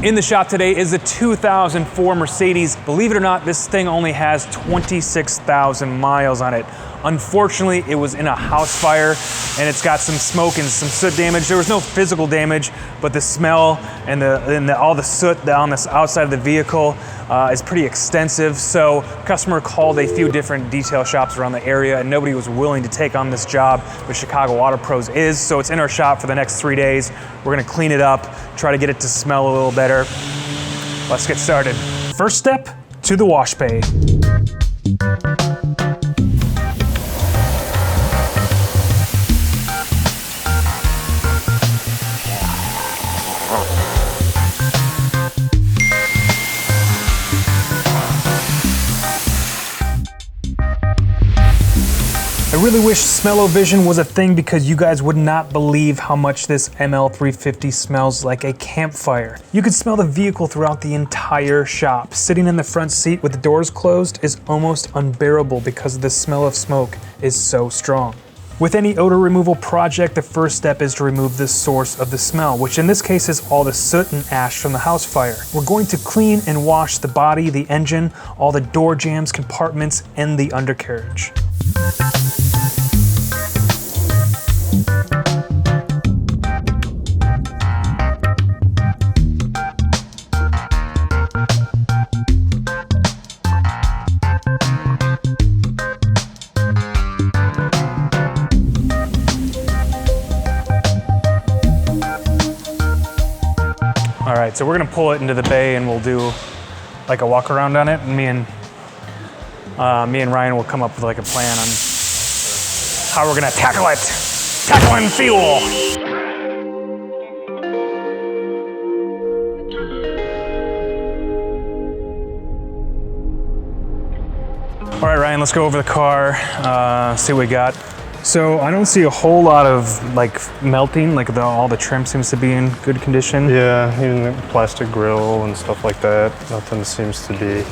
In the shop today is a 2004 Mercedes. Believe it or not, this thing only has 26,000 miles on it. Unfortunately, it was in a house fire and it's got some smoke and some soot damage. There was no physical damage, but the smell and all the soot on the outside of the vehicle is pretty extensive. So customer called a few different detail shops around the area and nobody was willing to take on this job, but Chicago Auto Pros is. So it's in our shop for the next 3 days. We're gonna clean it up, try to get it to smell a little better. Let's get started. First step, to the wash bay. I really wish smell-o-vision was a thing because you guys would not believe how much this ML350 smells like a campfire. You could smell the vehicle throughout the entire shop. Sitting in the front seat with the doors closed is almost unbearable because the smell of smoke is so strong. With any odor removal project, the first step is to remove the source of the smell, which in this case is all the soot and ash from the house fire. We're going to clean and wash the body, the engine, all the door jambs, compartments, and the undercarriage. All right, so we're gonna pull it into the bay and we'll do like a walk around on it. And me and Ryan will come up with like a plan on how we're gonna tackle it. Tackling fuel. All right, Ryan, let's go over the car, see what we got. So I don't see a whole lot of like melting, like all the trim seems to be in good condition. Yeah, even the plastic grill and stuff like that. Nothing seems to be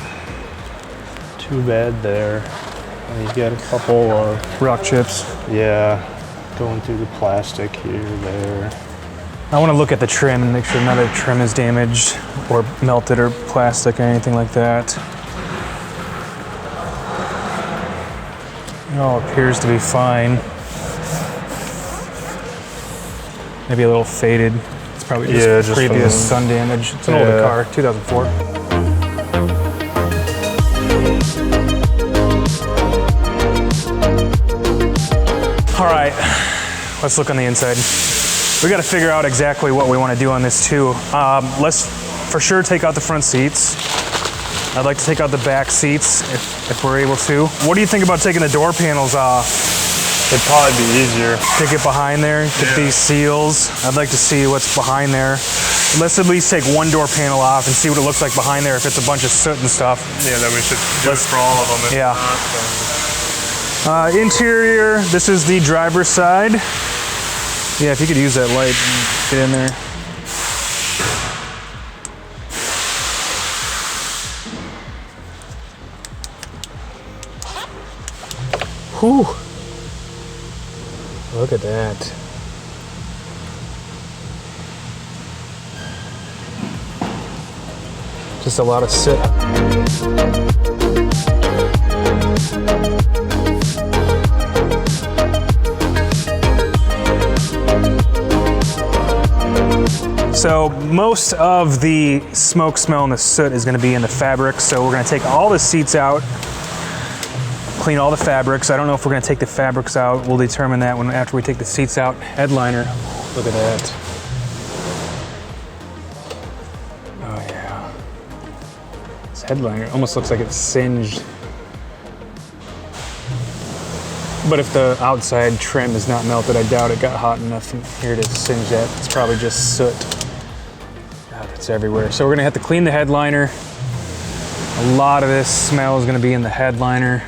too bad there. And you get a couple of rock chips. Yeah, going through the plastic here, there. I want to look at the trim and make sure none of the trim is damaged or melted or plastic or anything like that. It all appears to be fine. Maybe a little faded. It's probably just previous sun damage. It's an older car, 2004. All right, let's look on the inside. We got to figure out exactly what we want to do on this too. Let's for sure take out the front seats. I'd like to take out the back seats if we're able to. What do you think about taking the door panels off? It'd probably be easier. To get behind there, get these seals. I'd like to see what's behind there. Let's at least take one door panel off and see what it looks like behind there if it's a bunch of soot and stuff. Yeah, then we should do it for all of them. Yeah. Interior, this is the driver's side. Yeah, if you could use that light and get in there. Whew. Look at that. Just a lot of soot. So most of the smoke smell and the soot is going to be in the fabric. So we're going to take all the seats out, clean all the fabrics. I don't know if we're going to take the fabrics out. We'll determine that after we take the seats out. Headliner, look at that. Oh yeah. This headliner almost looks like it's singed. But if the outside trim is not melted, I doubt it got hot enough in here to singe that. It's probably just soot. God, it's everywhere. So we're gonna have to clean the headliner. A lot of this smell is gonna be in the headliner.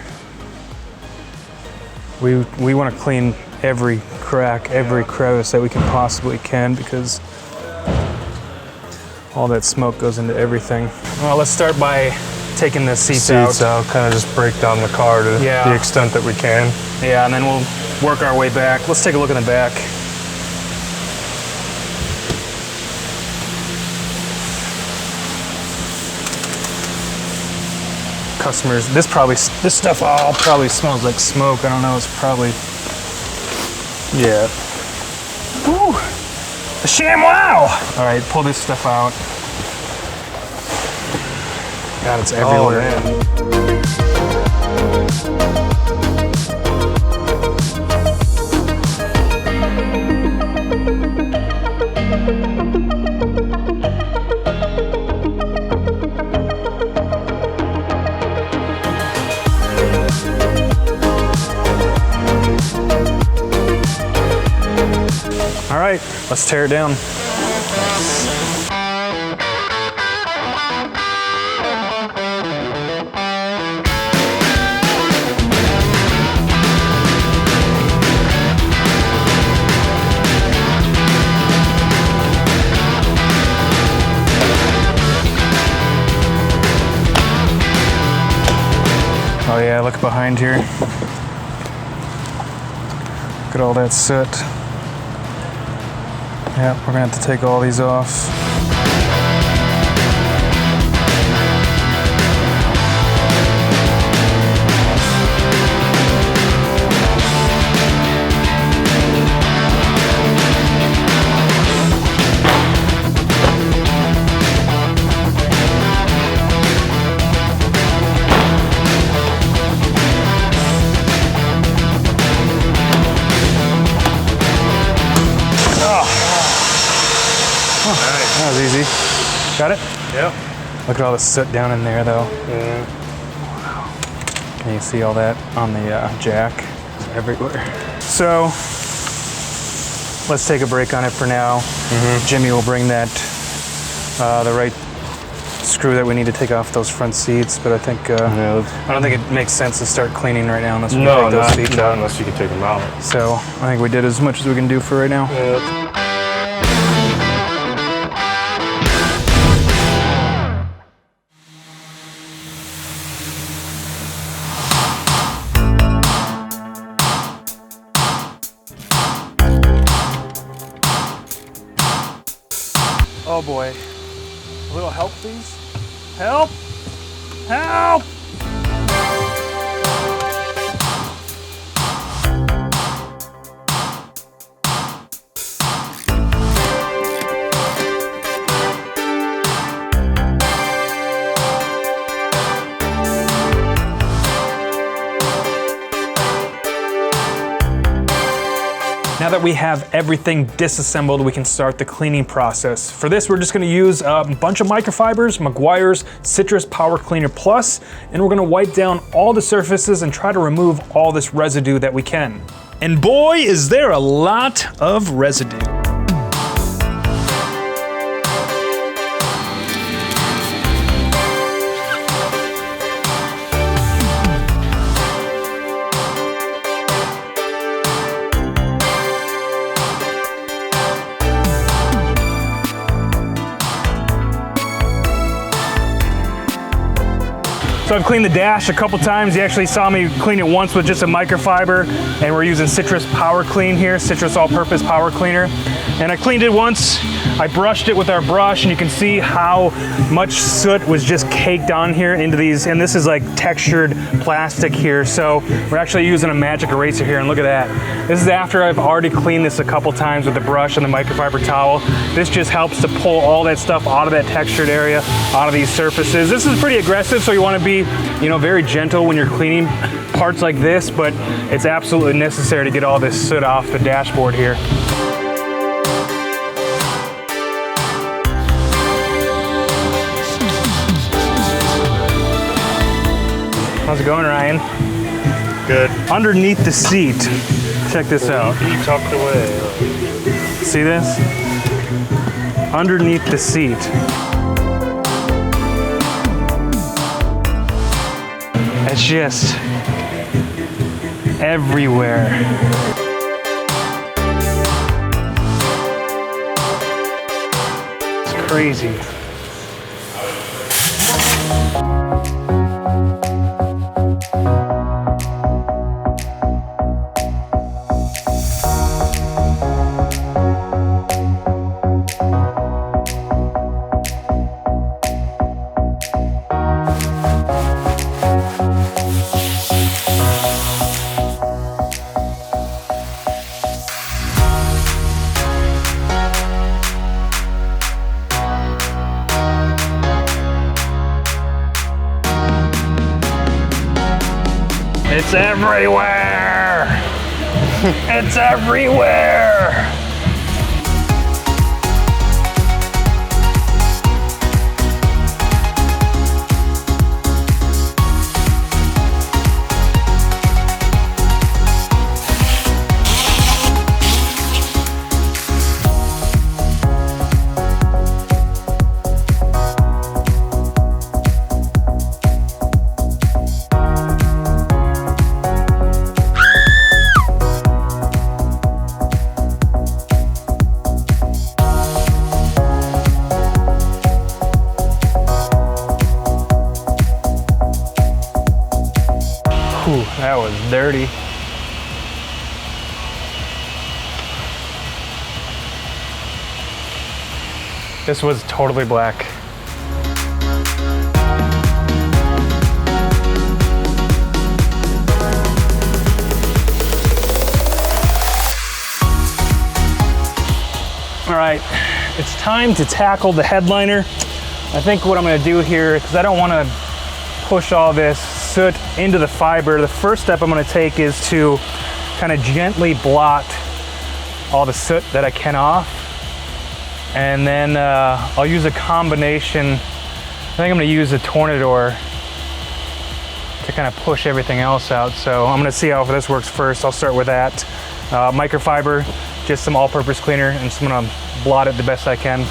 We wanna clean every crack, every crevice that we can possibly can because all that smoke goes into everything. Well, let's start by taking the seats out. Kind of just break down the car to the extent that we can. Yeah, and then we'll work our way back. Let's take a look in the back. customers. This stuff all probably smells like smoke. I don't know. It's probably, yeah. Woo! The ShamWow! All right, pull this stuff out. God, it's everywhere. Oh, man. All right, let's tear it down. Oh yeah, look behind here. Look at all that soot. Yeah, we're gonna have to take all these off. That was easy. Got it? Yeah. Look at all the soot down in there, though. Yeah. Wow. Can you see all that on the jack? It's everywhere. So, let's take a break on it for now. Jimmy will bring that, the right screw that we need to take off those front seats, but I think, I don't think it makes sense to start cleaning right now unless we take those seats out. Unless you can take them out. So, I think we did as much as we can do for right now. Yeah. Oh boy. A little help, please? Help! Help! Now that we have everything disassembled, we can start the cleaning process. For this, we're just gonna use a bunch of microfibers, mcguire's Citrus Power Cleaner Plus, and we're gonna wipe down all the surfaces and try to remove all this residue that we can. And boy, is there a lot of residue. So I've cleaned the dash a couple times. You actually saw me clean it once with just a microfiber, and we're using Citrus Power Clean here, Citrus All-Purpose Power Cleaner. And I cleaned it once, I brushed it with our brush, and you can see how much soot was just caked on here into these, and this is like textured plastic here. So we're actually using a magic eraser here, and look at that. This is after I've already cleaned this a couple times with the brush and the microfiber towel. This just helps to pull all that stuff out of that textured area, out of these surfaces. This is pretty aggressive, so you want to be, very gentle when you're cleaning parts like this, but it's absolutely necessary to get all this soot off the dashboard here. How's it going, Ryan? Good. Underneath the seat, check this out. Be tucked away. See this? Underneath the seat. It's just everywhere. It's crazy. It's everywhere! It's everywhere! Whew, that was dirty. This was totally black. All right, it's time to tackle the headliner. I think what I'm gonna do here, because I don't wanna push all this soot into the fiber, the first step I'm gonna take is to kind of gently blot all the soot that I can off. And then I'll use a combination. I think I'm gonna use a Tornador to kind of push everything else out. So I'm gonna see how this works first. I'll start with that. Microfiber, just some all-purpose cleaner, and just gonna blot it the best I can.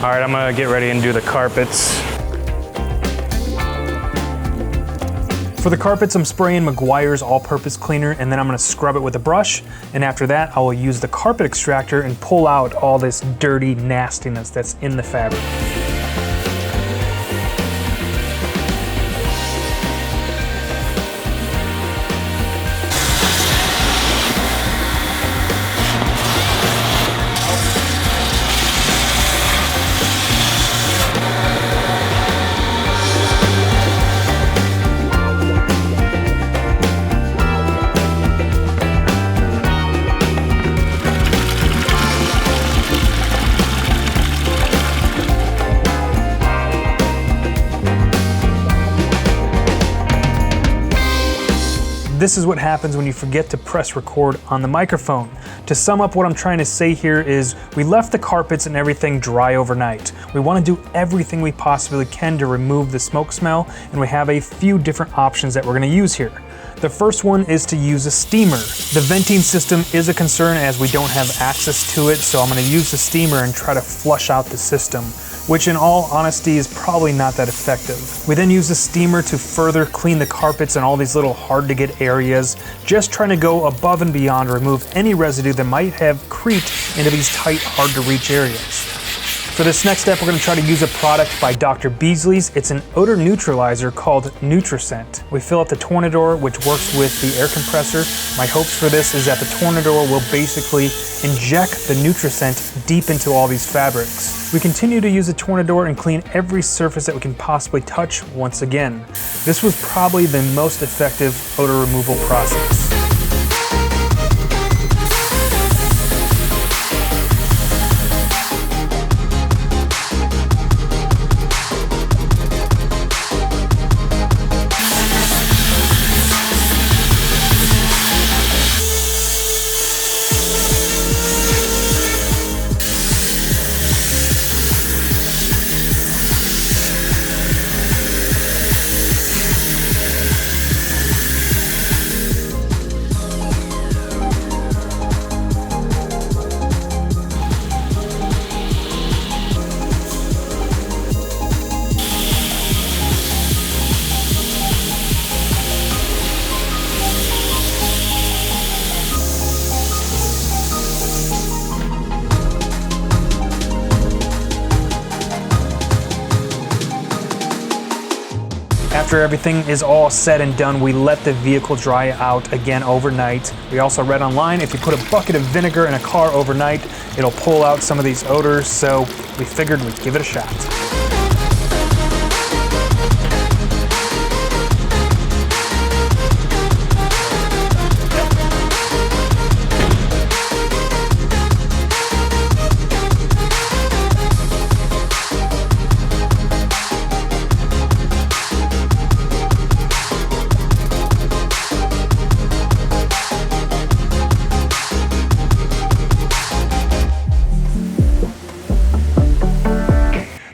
All right, I'm gonna get ready and do the carpets. For the carpets, I'm spraying mcguire's all-purpose cleaner, and then I'm gonna scrub it with a brush. And after that, I will use the carpet extractor and pull out all this dirty nastiness that's in the fabric. This is what happens when you forget to press record on the microphone. To sum up, what I'm trying to say here is we left the carpets and everything dry overnight. We want to do everything we possibly can to remove the smoke smell, and we have a few different options that we're going to use here. The first one is to use a steamer. The venting system is a concern as we don't have access to it, so I'm going to use the steamer and try to flush out the system, which in all honesty is probably not that effective. We then use the steamer to further clean the carpets and all these little hard to get areas, just trying to go above and beyond to remove any residue that might have creeped into these tight, hard to reach areas. For this next step, we're gonna try to use a product by Dr. Beasley's. It's an odor neutralizer called Nutricent. We fill up the Tornador, which works with the air compressor. My hopes for this is that the Tornador will basically inject the Nutricent deep into all these fabrics. We continue to use the Tornador and clean every surface that we can possibly touch once again. This was probably the most effective odor removal process. After everything is all said and done, we let the vehicle dry out again overnight. We also read online, if you put a bucket of vinegar in a car overnight, it'll pull out some of these odors, so we figured we'd give it a shot.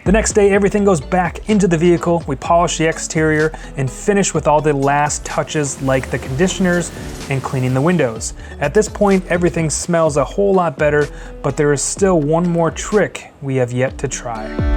The next day, everything goes back into the vehicle. We polish the exterior and finish with all the last touches like the conditioners and cleaning the windows. At this point, everything smells a whole lot better, but there is still one more trick we have yet to try.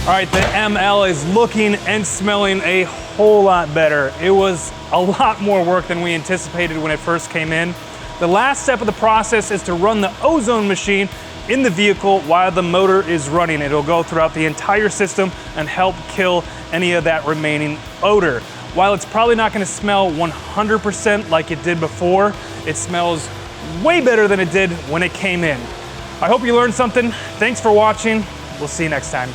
All right, the ML is looking and smelling a whole lot better. It was a lot more work than we anticipated when it first came in. The last step of the process is to run the ozone machine in the vehicle while the motor is running. It'll go throughout the entire system and help kill any of that remaining odor. While it's probably not gonna smell 100% like it did before, it smells way better than it did when it came in. I hope you learned something. Thanks for watching. We'll see you next time.